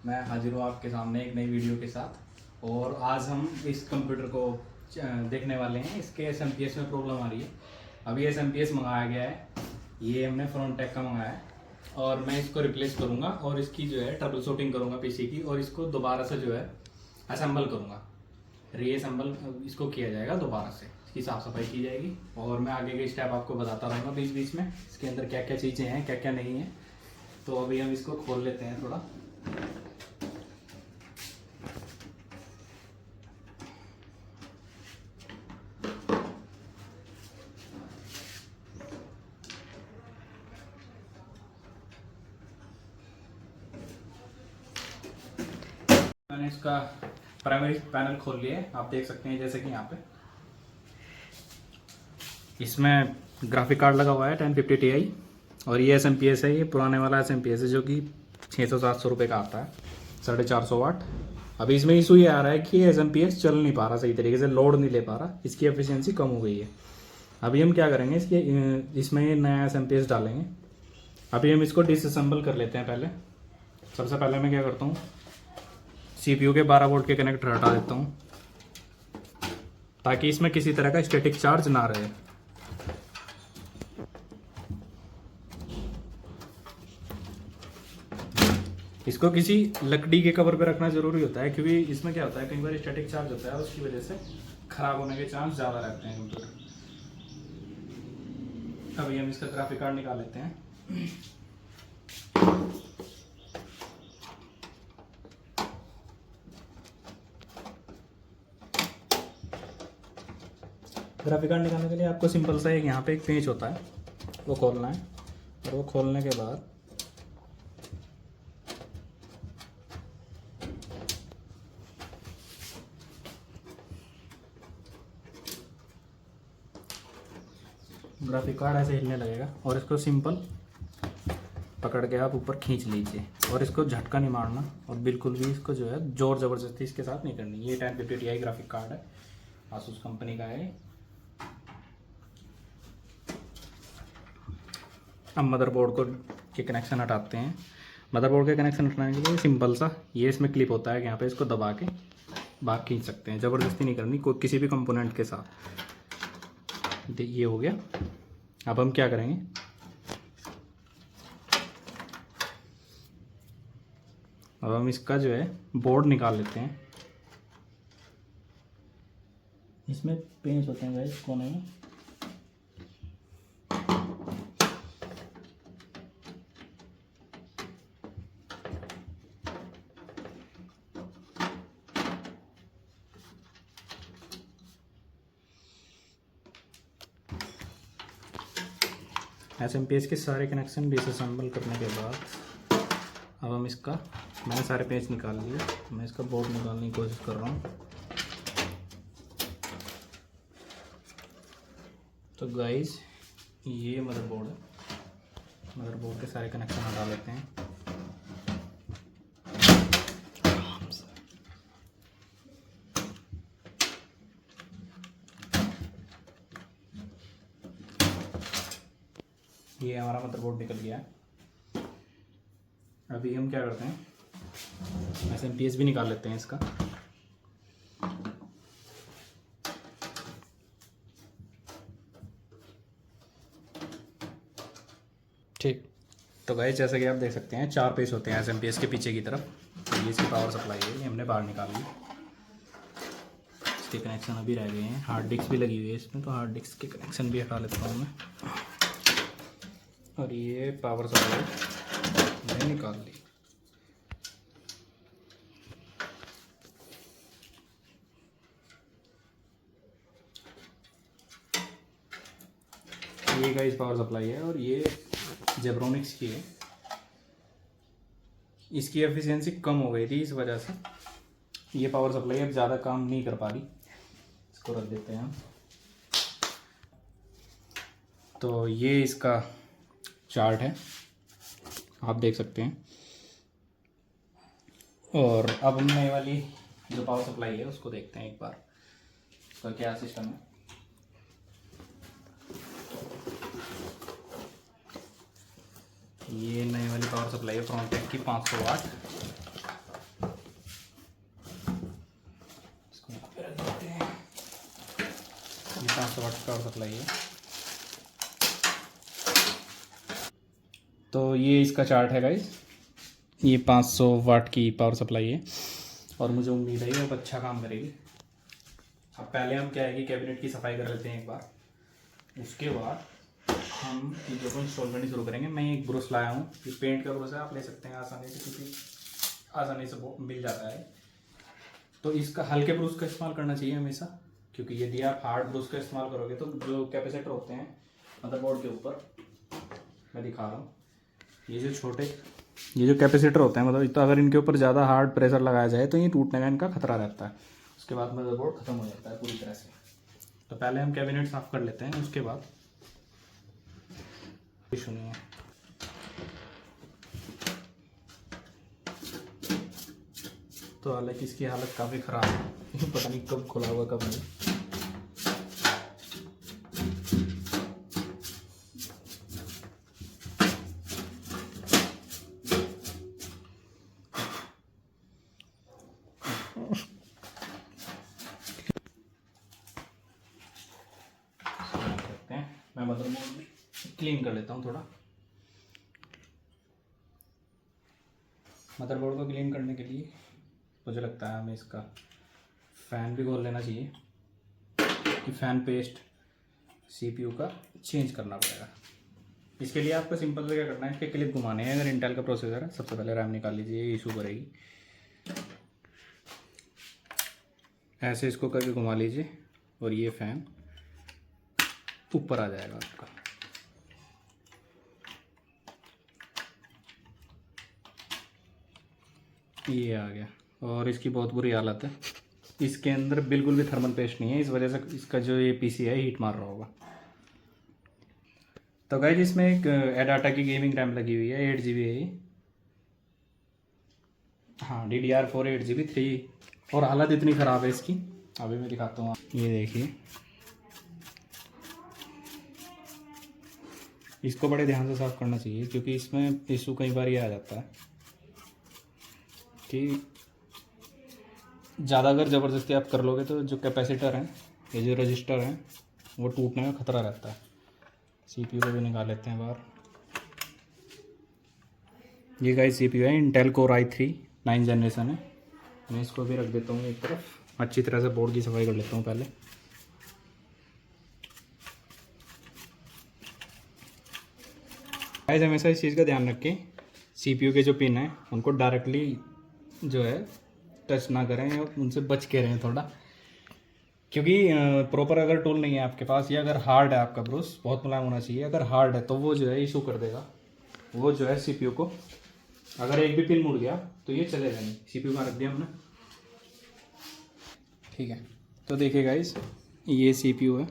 मैं हाजिर हूँ आपके सामने एक नई वीडियो के साथ। और आज हम इस कंप्यूटर को देखने वाले हैं। इसके SMPS में प्रॉब्लम आ रही है। अभी SMPS मंगाया गया है, ये हमने फ्रंटेक का मंगाया है और मैं इसको रिप्लेस करूँगा और इसकी जो है ट्रबल शूटिंग करूँगा पीसी की, और इसको दोबारा से जो है असेंबल करूँगा, रीअसेंबल इसको किया जाएगा दोबारा से, इसकी साफ़ सफाई की जाएगी और मैं आगे के स्टेप आपको बताता रहूँगा बीच बीच में, इसके अंदर क्या क्या चीज़ें हैं क्या क्या नहीं है। तो अभी हम इसको खोल लेते हैं थोड़ा। मैंने इसका प्राइमरी पैनल खोल लिया है, आप देख सकते हैं जैसे कि यहाँ पे इसमें ग्राफिक कार्ड लगा हुआ है 1050 Ti और ये SMPS है, ये पुराने वाला SMPS है जो कि 600-700 रुपये का आता है, 450 वाट। अभी इसमें इशू ये आ रहा है कि SMPS चल नहीं पा रहा सही तरीके से, लोड नहीं ले पा रहा, इसकी एफिशिएंसी कम हो गई है। अभी हम क्या करेंगे, इसमें नया SMPS डालेंगे। अभी हम इसको डिसअसेंबल कर लेते हैं। पहले सबसे पहले मैं क्या करता हूँ, CPU के 12 वोल्ट के कनेक्टर हटा देता हूँ ताकि इसमें किसी तरह का स्टैटिक चार्ज ना रहे। इसको किसी लकड़ी के कवर पे रखना जरूरी होता है क्योंकि इसमें क्या होता है, कई बार स्टैटिक चार्ज होता है, उसकी वजह से खराब होने के चांस ज़्यादा रहते हैं कंप्यूटर। अभी हम इसका ग्राफिक कार्ड निकाल लेते हैं। ग्राफिक कार्ड निकालने के लिए आपको सिंपल सा एक यहाँ पे एक पेंच होता है, वो खोलना है और वो खोलने के बाद ग्राफिक कार्ड ऐसे हिलने लगेगा और इसको सिंपल पकड़ के आप ऊपर खींच लीजिए और इसको झटका नहीं मारना और बिल्कुल भी इसको जो है जोर ज़बरदस्ती इसके साथ नहीं करनी। ये 1050 Ti ग्राफिक कार्ड है, आसूस कंपनी का है। अब मदरबोर्ड को के कनेक्शन हटाते हैं। मदरबोर्ड के कनेक्शन हटाने के लिए सिंपल सा ये इसमें क्लिप होता है, यहाँ पे इसको दबा के बाहर खींच सकते हैं, ज़बरदस्ती नहीं करनी कोई किसी भी कंपोनेंट के साथ। ये हो गया। अब हम क्या करेंगे, अब हम इसका जो है बोर्ड निकाल लेते हैं। इसमें पेंच होते हैं गाइस कोने में, SMPS के सारे कनेक्शन डिसअसेंबल करने के बाद अब हम इसका, मैंने सारे पेंच निकाल लिए, मैं इसका बोर्ड निकालने की कोशिश कर रहा हूँ। तो गाइस ये मदरबोर्ड है, मदरबोर्ड के सारे कनेक्शन हटा लेते हैं। ये हमारा मदरबोर्ड निकल गया है। अभी हम क्या करते हैं, SMPS भी निकाल लेते हैं इसका। ठीक, तो गाइस जैसा कि आप देख सकते हैं 4 पेच होते हैं SMPS के पीछे की तरफ। तो ये इसकी पावर सप्लाई है, ये हमने बाहर निकाल ली। इसके कनेक्शन अभी रह गए हैं, हार्ड डिस्क भी लगी हुई है इसमें, तो हार्ड डिस्क के कनेक्शन भी हटा लेता हूँ मैं। और ये पावर सप्लाई मैंने निकाल ली। ये गाइस पावर सप्लाई है और ये जेब्रोनिक्स की है। इसकी एफिशिएंसी कम हो गई थी, इस वजह से ये पावर सप्लाई अब ज़्यादा काम नहीं कर पा रही। इसको रख देते हैं हम। तो ये इसका चार्ट है, आप देख सकते हैं। और अब हम नई वाली जो पावर सप्लाई है उसको देखते हैं एक बार, उसका क्या सिस्टम है। ये नई वाली पावर सप्लाई है फ्रंटेक की 500 वाट। 500 वाट का पावर सप्लाई है। तो ये इसका चार्ट है गाइस, ये 500 वाट की पावर सप्लाई है और मुझे उम्मीद है ये अब अच्छा काम करेगी। अब पहले हम क्या है कि कैबिनेट की सफाई कर लेते हैं एक बार, उसके बाद हम चीज़ों को इंस्टॉल करनी शुरू करेंगे। मैं एक ब्रश लाया हूँ, ये पेंट का ब्रश है, आप ले सकते हैं आसानी से, क्योंकि आसानी से वो मिल जाता है। तो इसका हल्के ब्रश का इस्तेमाल करना चाहिए हमेशा, क्योंकि यदि आप हार्ड ब्रश का इस्तेमाल करोगे तो जो कैपेसिटर होते हैं मदरबोर्ड के ऊपर, मैं दिखा रहा हूँ, ये जो कैपेसिटर होते हैं, मतलब तो अगर इनके ऊपर ज़्यादा हार्ड प्रेशर लगाया जाए तो ये टूटने का इनका खतरा रहता है। उसके बाद मदरबोर्ड ख़त्म हो जाता है पूरी तरह से। तो पहले हम कैबिनेट साफ़ कर लेते हैं, उसके बाद इशू नहीं है। तो हालांकि इसकी हालत काफ़ी ख़राब है, पता नहीं कब खुला हुआ कब नहीं। मैं मदरबोर्ड भी क्लीन कर लेता हूँ थोड़ा। मदरबोर्ड को क्लीन करने के लिए मुझे लगता है हमें इसका फ़ैन भी खोल लेना चाहिए, कि फ़ैन पेस्ट सीपीयू का चेंज करना पड़ेगा। इसके लिए आपको सिंपल से क्या करना है, इसके क्लिप घुमाने हैं। अगर इंटेल का प्रोसेसर है, सबसे पहले रैम निकाल लीजिए, ये इशू करेगी। ऐसे इसको करके घुमा लीजिए और ये फ़ैन ऊपर आ जाएगा आपका। ये आ गया, और इसकी बहुत बुरी हालत है, इसके अंदर बिल्कुल भी थर्मल पेस्ट नहीं है, इस वजह से इसका जो ये पीसी है हीट मार रहा होगा। तो गाइस इसमें एक एडाटा की गेमिंग रैम लगी हुई है, 8 GB है ये। हाँ, DDR4 8 GB 3। और हालत इतनी ख़राब है इसकी, अभी मैं दिखाता हूँ। ये देखिए, इसको बड़े ध्यान से साफ़ करना चाहिए, क्योंकि इसमें इशू कई बार ये आ जाता है कि ज़्यादा अगर ज़बरदस्ती आप कर लोगे तो जो कैपेसिटर हैं, ये जो रजिस्टर हैं, वो टूटने का खतरा रहता है। सीपीयू को भी निकाल लेते हैं बाहर। ये गाइस सीपीयू है, इंटेल कोर i3 9 जनरेशन है। मैं इसको भी रख देता हूँ एक तरफ, अच्छी तरह से बोर्ड की सफाई कर लेता हूँ पहले। गाइस हमेशा इस चीज़ का ध्यान रखें, सीपीयू के जो पिन हैं उनको डायरेक्टली जो है टच ना करें, या उनसे बच के रहें थोड़ा, क्योंकि प्रॉपर अगर टूल नहीं है आपके पास, या अगर हार्ड है आपका ब्रश, बहुत मुलायम होना चाहिए। अगर हार्ड है तो वो जो है इशू कर देगा, वो जो है सीपीयू को, अगर एक भी पिन मुड़ गया तो ये चलेगा नहीं। सीपीयू का रख दिया हमने, ठीक है। तो देखिए गाइस, ये सीपीयू है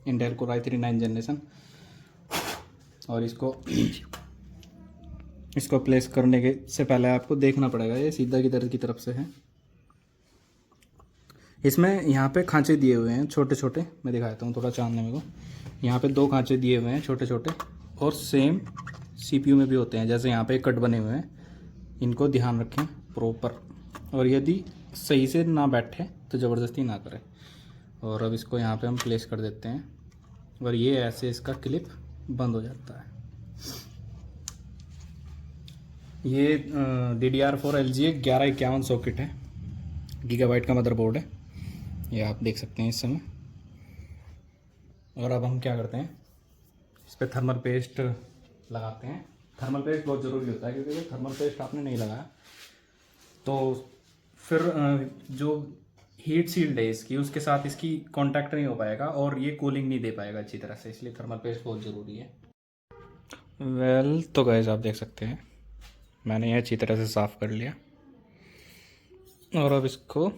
इंटेल कोर i3 9 जनरेशन, और इसको प्लेस करने के से पहले आपको देखना पड़ेगा ये सीधा किधर की तरफ से है। इसमें यहाँ पे खांचे दिए हुए हैं छोटे छोटे, मैं दिखाता हूँ थोड़ा चांदने में को। यहाँ पे 2 खांचे दिए हुए हैं छोटे छोटे, और सेम सीपीयू में भी होते हैं, जैसे यहाँ पे कट बने हुए हैं। इनको ध्यान रखें प्रॉपर, और यदि सही से ना बैठे तो ज़बरदस्ती ना करें। और अब इसको यहाँ पे हम प्लेस कर देते हैं, और ये ऐसे इसका क्लिप बंद हो जाता है। ये DDR4 LGA 1151 सॉकेट है, गीगाबाइट का मदरबोर्ड है, ये आप देख सकते हैं इस समय। और अब हम क्या करते हैं, इस पर थर्मल पेस्ट लगाते हैं। थर्मल पेस्ट बहुत ज़रूरी होता है, क्योंकि अगर थर्मल पेस्ट आपने नहीं लगाया तो फिर जो हीट शील्ड है इसकी, उसके साथ इसकी कांटेक्ट नहीं हो पाएगा, और ये कूलिंग नहीं दे पाएगा अच्छी तरह से, इसलिए थर्मल पेस्ट बहुत ज़रूरी है। तो गाइस आप देख सकते हैं मैंने ये अच्छी तरह से साफ़ कर लिया, और अब इसको,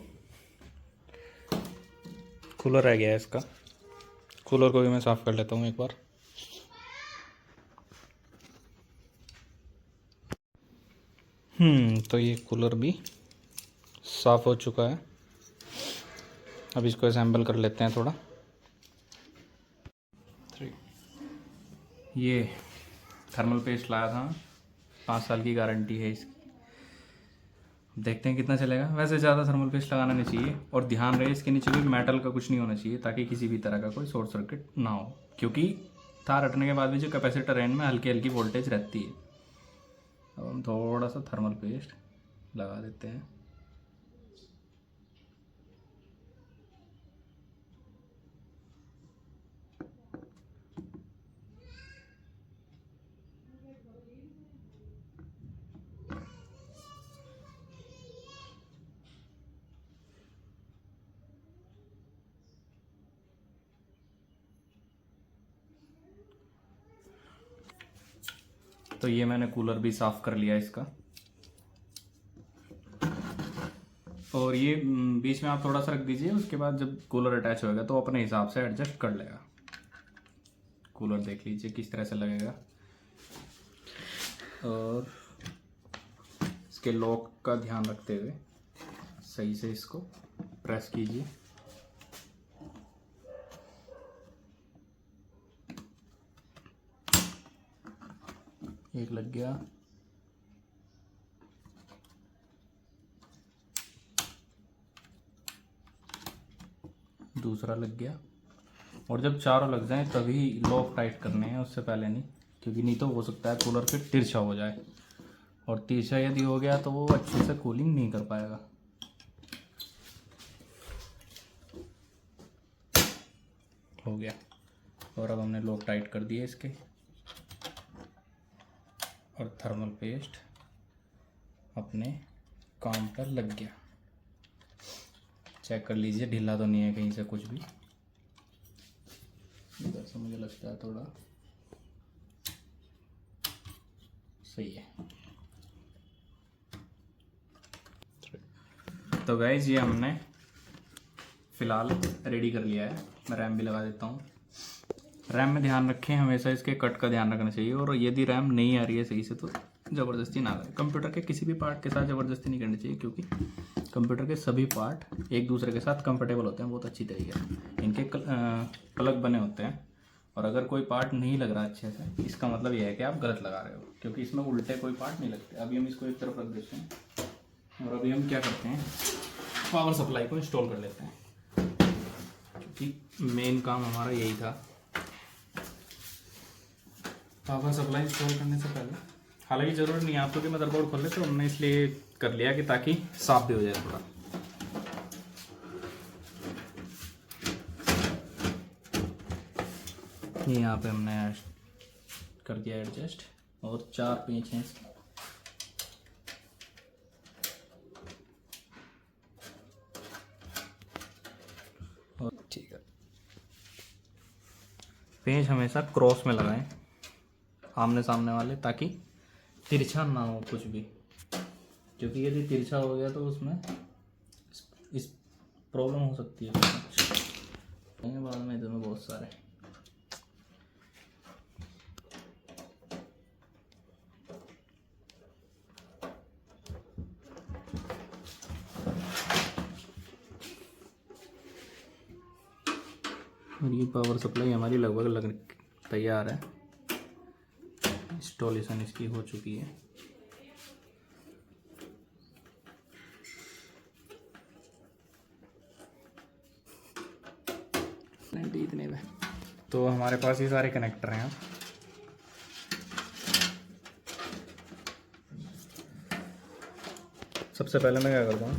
कूलर रह गया है इसका, कूलर को भी मैं साफ़ कर लेता हूँ एक बार। तो ये कूलर भी साफ़ हो चुका है। अब इसको असेंबल कर लेते हैं थोड़ा। ये थर्मल पेस्ट लाया था, 5 साल की गारंटी है इसकी। देखते हैं कितना चलेगा। वैसे ज़्यादा थर्मल पेस्ट लगाना नहीं चाहिए, और ध्यान रहे इसके नीचे कोई मेटल का कुछ नहीं होना चाहिए, ताकि किसी भी तरह का कोई शॉर्ट सर्किट ना हो, क्योंकि तार हटने के बाद भी जो कैपेसिटर एंड में हल्की हल्की वोल्टेज रहती है। अब हम थोड़ा सा थर्मल पेस्ट लगा देते हैं। तो ये मैंने कूलर भी साफ़ कर लिया इसका, और ये बीच में आप थोड़ा सा रख दीजिए, उसके बाद जब कूलर अटैच होएगा तो अपने हिसाब से एडजस्ट कर लेगा। कूलर देख लीजिए किस तरह से लगेगा, और इसके लॉक का ध्यान रखते हुए सही से इसको प्रेस कीजिए। एक लग गया, दूसरा लग गया, और जब चारों लग जाएं तभी लॉक टाइट करने हैं, उससे पहले नहीं, क्योंकि नहीं तो हो सकता है कूलर फिर तिरछा हो जाए, और तिरछा यदि हो गया तो वो अच्छे से कूलिंग नहीं कर पाएगा। हो गया, और अब हमने लॉक टाइट कर दिए इसके, और थर्मल पेस्ट अपने काम पर लग गया। चेक कर लीजिए ढीला तो नहीं है कहीं से कुछ भी, इधर से मुझे लगता है थोड़ा सही है। तो गाइज ये हमने फ़िलहाल रेडी कर लिया है। मैं रैम भी लगा देता हूँ। रैम में ध्यान रखें, हमेशा इसके कट का ध्यान रखना चाहिए, और यदि रैम नहीं आ रही है सही से तो ज़बरदस्ती ना करें। कंप्यूटर के किसी भी पार्ट के साथ ज़बरदस्ती नहीं करनी चाहिए, क्योंकि कंप्यूटर के सभी पार्ट एक दूसरे के साथ कंफर्टेबल होते हैं बहुत अच्छी तरीके से। इनके प्लग बने होते हैं, और अगर कोई पार्ट नहीं लग रहा अच्छे से, इसका मतलब यह है कि आप गलत लगा रहे हो, क्योंकि इसमें उल्टे कोई पार्ट नहीं लगते। अभी हम इसको एक तरफ रख देते हैं, और अभी हम क्या करते हैं, पावर सप्लाई को इंस्टॉल कर लेते हैं, क्योंकि मेन काम हमारा यही था। पावर सप्लाई इंस्टॉल करने से पहले, हालांकि ज़रूरत नहीं है आपको कि मदरबोर्ड खोल ले, तो हमने इसलिए कर लिया कि ताकि साफ भी हो जाए थोड़ा। ये यहाँ पे हमने कर दिया एडजस्ट, और 4 पेंच हैं। और ठीक है, पेंच हमेशा क्रॉस में लगाएं, आमने सामने वाले, ताकि तिरछा ना हो कुछ भी, क्योंकि यदि तिरछा हो गया तो उसमें इस प्रॉब्लम हो सकती है बाद में। इधर में बहुत सारे और ये पावर सप्लाई हमारी लगभग लग तैयार है, इंस्टॉलेशन इसकी हो चुकी है। इतने में तो हमारे पास ये सारे कनेक्टर हैं। सबसे पहले मैं क्या करता हूँ,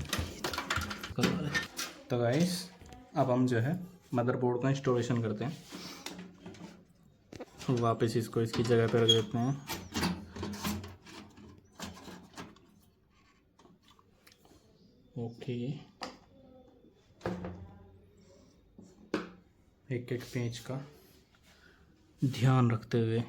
तो गाइस अब हम जो है मदरबोर्ड का इंस्टॉलेशन करते हैं। वापस इसको इसकी जगह पर रख देते हैं। ओके, एक एक पेंच का ध्यान रखते हुए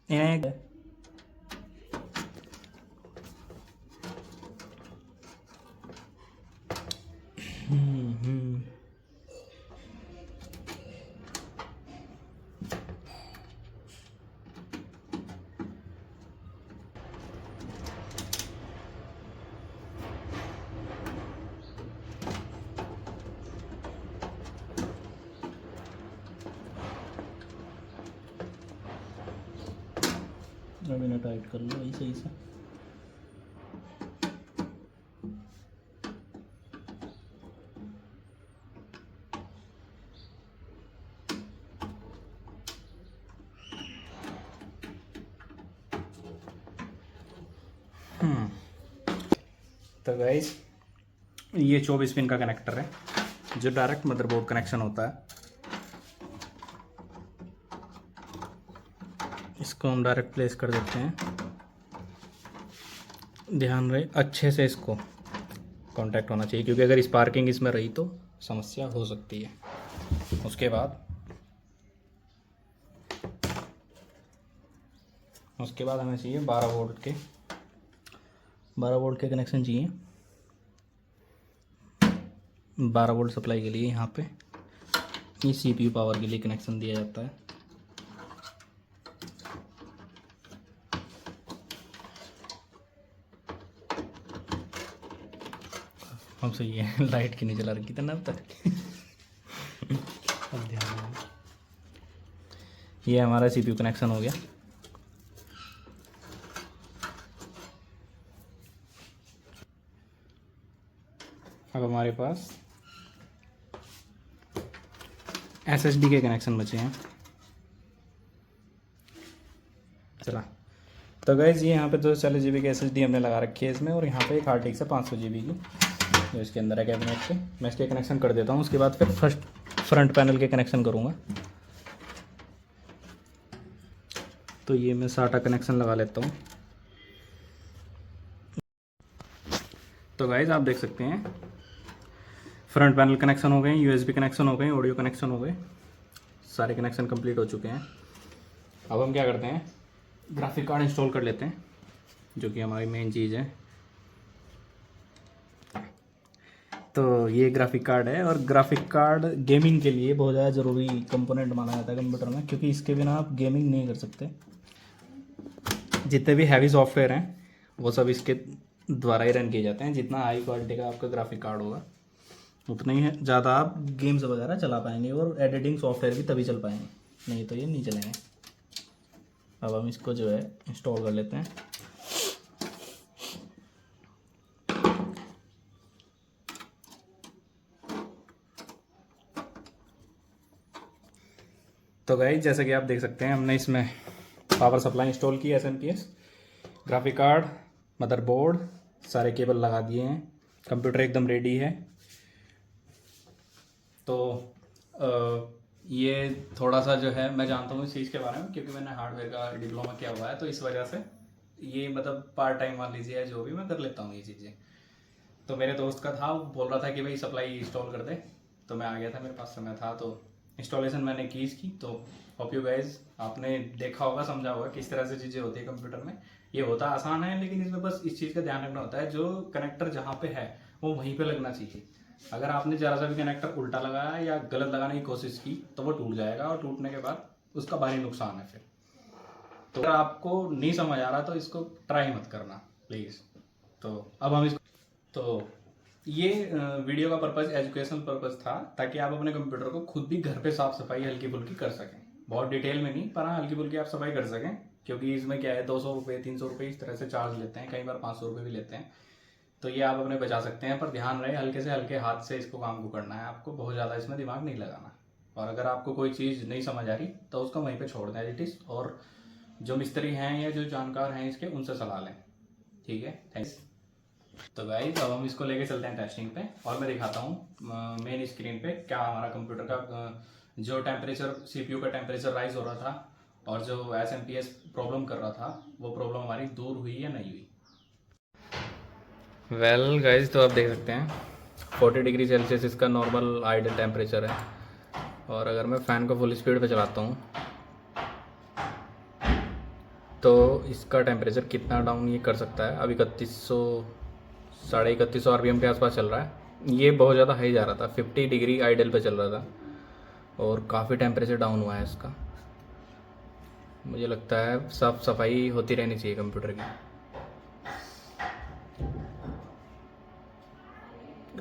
एक बिना टाइट कर लो वही सही से। तो गाइस ये 24 पिन का कनेक्टर है जो डायरेक्ट मदरबोर्ड कनेक्शन होता है। इसको हम डायरेक्ट प्लेस कर देते हैं। ध्यान रहे अच्छे से इसको कांटेक्ट होना चाहिए, क्योंकि अगर स्पार्किंग इसमें रही तो समस्या हो सकती है। उसके बाद हमें चाहिए 12 वोल्ट के कनेक्शन चाहिए। 12 वोल्ट सप्लाई के लिए यहाँ पे ये CPU पावर के लिए कनेक्शन दिया जाता है। हम सही है लाइट की नहीं चला रखी था ना अब तक। अब ध्यान, ये हमारा CPU कनेक्शन हो गया। अब हमारे पास SSD के कनेक्शन बचे हैं। चला तो गाइस ये यहाँ पे 240 GB की SSD हमने लगा रखी है इसमें, और यहाँ पे एक हार्ड डिस्क है 500 GB की जो इसके अंदर है कैबिनेट पे। मैं इसके कनेक्शन कर देता हूँ, उसके बाद फिर फ्रंट पैनल के कनेक्शन करूँगा। तो ये मैं SATA कनेक्शन लगा लेता हूँ। तो गाइस आप देख सकते हैं फ्रंट पैनल कनेक्शन हो गए, USB कनेक्शन हो गए, ऑडियो कनेक्शन हो गए, सारे कनेक्शन कंप्लीट हो चुके हैं। अब हम क्या करते हैं, ग्राफिक कार्ड इंस्टॉल कर लेते हैं जो कि हमारी मेन चीज़ है। तो ये ग्राफिक कार्ड है, और ग्राफिक कार्ड गेमिंग के लिए बहुत ज़्यादा ज़रूरी कंपोनेंट माना जाता है कंप्यूटर में, क्योंकि इसके बिना आप गेमिंग नहीं कर सकते। जितने भी हैवी सॉफ्टवेयर हैं वो सब इसके द्वारा ही रन किए जाते हैं। जितना हाई क्वालिटी का आपका ग्राफिक कार्ड होगा उतना ही ज़्यादा आप गेम्स वगैरह चला पाएंगे, और एडिटिंग सॉफ्टवेयर भी तभी चल पाएंगे, नहीं तो ये नहीं चलेंगे। अब हम इसको जो है इंस्टॉल कर लेते हैं। तो गाइस जैसे कि आप देख सकते हैं हमने इसमें पावर सप्लाई इंस्टॉल की है, SMPS, ग्राफिक कार्ड, मदरबोर्ड, सारे केबल लगा दिए हैं, कंप्यूटर एकदम रेडी है। तो ये थोड़ा सा जो है मैं जानता हूँ इस चीज़ के बारे में, क्योंकि मैंने हार्डवेयर का डिप्लोमा किया हुआ है, तो इस वजह से ये मतलब पार्ट टाइम मान लीजिए जो भी मैं कर लेता हूँ ये चीज़ें। तो मेरे दोस्त का था, वो बोल रहा था कि भाई सप्लाई इंस्टॉल कर दे, तो मैं आ गया था, मेरे पास समय था, तो इंस्टॉलेशन मैंने की इसकी। तो होप यू गाइज आपने देखा होगा, समझा होगा किस तरह से चीज़ें होती है कंप्यूटर में। ये होता आसान है, लेकिन इसमें बस इस चीज़ का ध्यान रखना होता है, जो कनेक्टर जहाँ पे है वो वहीं पे लगना चाहिए। अगर आपने ज़रा सा भी कनेक्टर उल्टा लगाया या गलत लगाने की कोशिश की तो वो टूट जाएगा, और टूटने के बाद उसका भारी नुकसान है फिर। तो अगर आपको नहीं समझ आ रहा तो इसको ट्राई मत करना प्लीज़। तो अब हम इसको, तो ये वीडियो का पर्पज़ एजुकेशनल पर्पज़ था, ताकि आप अपने कंप्यूटर को खुद भी घर पे साफ़ सफाई हल्की फुल्की कर सकें। बहुत डिटेल में नहीं, पर हाँ हल्की फुल्की आप सफाई कर सकें, क्योंकि इसमें क्या है 200 रुपये 300 रुपये इस तरह से चार्ज लेते हैं, कई बार 500 रुपये भी लेते हैं। तो ये आप अपने बचा सकते हैं, पर ध्यान रहे हल्के से हल्के हाथ से इसको काम को करना है आपको, बहुत ज़्यादा इसमें दिमाग नहीं लगाना। और अगर आपको कोई चीज़ नहीं समझ आ रही तो उसको वहीं पे छोड़ दें एज इट इज़, और जो मिस्त्री हैं या जो जानकार हैं इसके उनसे सलाह लें, ठीक है। थैंक्स। तो गाइस अब हम इसको लेके चलते हैं टेस्टिंग पे, और मैं दिखाता हूँ मेन स्क्रीन पे क्या हमारा कंप्यूटर का जो टेम्परेचर CPU का टेम्परेचर राइज हो रहा था, और जो SMPS प्रॉब्लम कर रहा था वो प्रॉब्लम हमारी दूर हुई या नहीं हुई। वेल गाइज तो आप देख सकते हैं 40 डिग्री सेल्सियस इसका नॉर्मल आइडल टेम्परेचर है, और अगर मैं फ़ैन को फुल स्पीड पे चलाता हूँ तो इसका टेम्परेचर कितना डाउन ये कर सकता है। अभी 3100 3150 RPM के आसपास चल रहा है। ये बहुत ज़्यादा हाई जा रहा था, 50 डिग्री आइडल पे चल रहा था, और काफ़ी टेम्परेचर डाउन हुआ है इसका। मुझे लगता है साफ सफाई होती रहनी चाहिए कंप्यूटर की।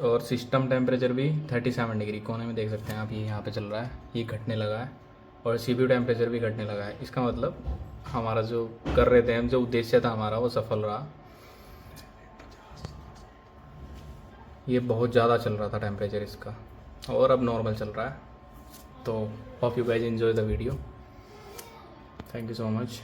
और सिस्टम टेम्परेचर भी 37 डिग्री कोने में देख सकते हैं आप, ये यहाँ पे चल रहा है, ये घटने लगा है। और CPU टेम्परेचर भी घटने लगा है। इसका मतलब हमारा जो कर रहे थे हम, जो उद्देश्य था हमारा, वो सफल रहा। ये बहुत ज़्यादा चल रहा था टेम्परेचर इसका, और अब नॉर्मल चल रहा है। तो hope you guys enjoy the video. Thank you so much.